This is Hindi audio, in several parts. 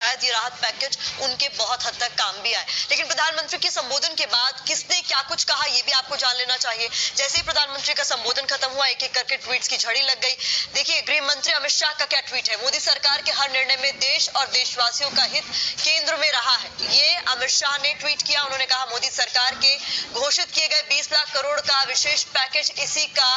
शायद ये राहत पैकेज उनके बहुत हद तक काम भी आए। लेकिन प्रधानमंत्री के संबोधन के बाद किसने क्या कुछ कहा ये भी आपको जान लेना चाहिए। जैसे ही प्रधानमंत्री का संबोधन खत्म हुआ, एक एक करके ट्वीट्स की झड़ी लग गई। देखिए, गृह मंत्री अमित शाह का क्या ट्वीट है। मोदी सरकार के हर निर्णय में देश और देशवासियों का हित केंद्र में रहा है, ये अमित शाह ने ट्वीट किया। उन्होंने कहा मोदी सरकार के घोषित किए गए 20 लाख करोड़ का विशेष पैकेज इसी का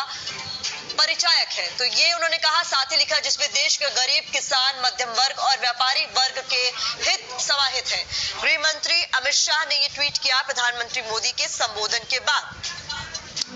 परिचायक है। तो ये उन्होंने कहा, साथ ही लिखा जिसमें देश के गरीब, किसान, मध्यम वर्ग और व्यापारी वर्ग के हित समाहित है। गृह मंत्री अमित शाह ने ये ट्वीट किया प्रधानमंत्री मोदी के संबोधन के बाद।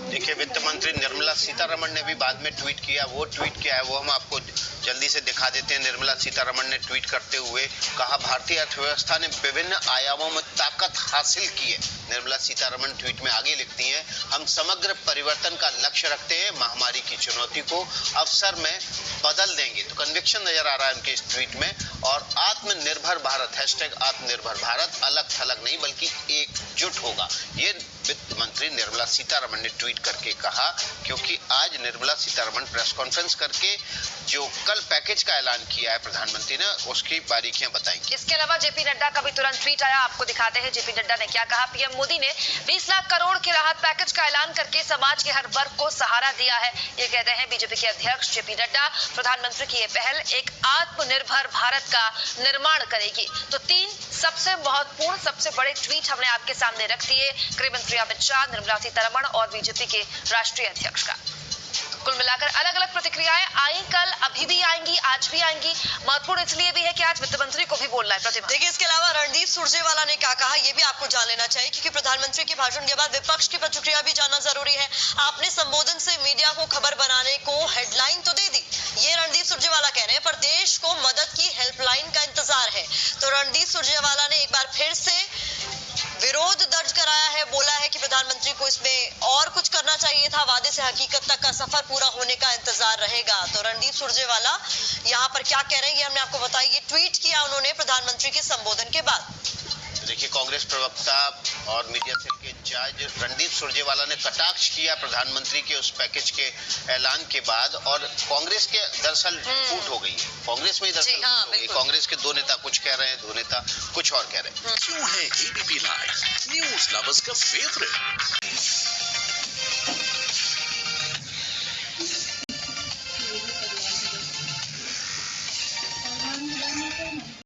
देखिए, वित्त मंत्री निर्मला सीतारमण ने भी बाद में ट्वीट किया। वो ट्वीट किया है वो हम आपको जल्दी से दिखा देते हैं। निर्मला सीतारमण ने ट्वीट करते हुए कहा, भारतीय अर्थव्यवस्था ने विभिन्न आयामों में ताकत हासिल की है। निर्मला सीतारमण ट्वीट में आगे लिखती हैं, हम समग्र परिवर्तन का लक्ष्य रखते हैं, महामारी की चुनौती को अवसर में बदल देंगे। तो कन्विक्शन नजर आ रहा है उनके इस ट्वीट में। और आत्मनिर्भर भारत, हैशटैग आत्मनिर्भर भारत, अलग थलग नहीं बल्कि एकजुट होगा, ये वित्त मंत्री निर्मला सीतारमण ने ट्वीट करके कहा। क्योंकि आज निर्मला सीतारमण प्रेस कॉन्फ्रेंस करके जो कल पैकेज का ऐलान किया है प्रधानमंत्री ने, उसकी बारीकियां बताएंगे। इसके अलावा जेपी नड्डा का भी तुरंत ट्वीट आया, आपको दिखाते हैं जेपी नड्डा ने क्या कहा। पीएम मोदी ने 20 लाख करोड़ के राहत पैकेज का ऐलान करके समाज के हर वर्ग को सहारा दिया है। ये कहते हैं बीजेपी के अध्यक्ष जेपी नड्डा। प्रधानमंत्री की ये पहल एक आत्मनिर्भर भारत का निर्माण करेगी। तो 3 सबसे महत्वपूर्ण, सबसे बड़े ट्वीट हमने आपके सामने रख दिए, गृह मंत्री अमित शाह, निर्मला सीतारमण और बीजेपी के राष्ट्रीय अध्यक्ष का। कुल मिलाकर अलग अलग प्रतिक्रियाएं आई, कल अभी भी आएंगी, आज भी आएंगी। महत्वपूर्ण इसलिए भी है कि आज वित्त मंत्री को भी बोलना है। प्रतिभा, देखिए, इसके अलावा रणदीप सुरजेवाला ने क्या कहा ये भी आपको जान लेना चाहिए, क्योंकि प्रधानमंत्री के भाषण के बाद विपक्ष की प्रतिक्रिया भी जानना जरूरी है। आपने संबोधन से मीडिया को खबर बनाने को हेडलाइन तो दे दी, ये रणदीप सुरजेवाला कह रहे हैं, पर देश को मदद की हेल्पलाइन का इंतजार है। तो रणदीप सुरजेवाला ने एक बार फिर से विरोध दर्ज कराया है, बोला है कि प्रधानमंत्री को इसमें और कुछ करना चाहिए था, वादे से हकीकत तक का सफर पूरा होने का इंतजार रहेगा। तो रणदीप सुरजेवाला यहाँ पर क्या कह रहे हैं ये हमने आपको बताया। ये ट्वीट किया उन्होंने प्रधानमंत्री के संबोधन के बाद। देखिए, कांग्रेस प्रवक्ता और मीडिया सेल के इंचार्ज रणदीप सुरजेवाला ने कटाक्ष किया प्रधानमंत्री के उस पैकेज के ऐलान के बाद। और कांग्रेस के दरअसल फूट हो गई है, कांग्रेस में ही दरअसल फूट हो गई। कांग्रेस के 2 नेता कुछ कह रहे हैं, 2 नेता कुछ और कह रहे हैं। क्यों है एबीपी लाइव न्यूज लवर्स का फेवरेट।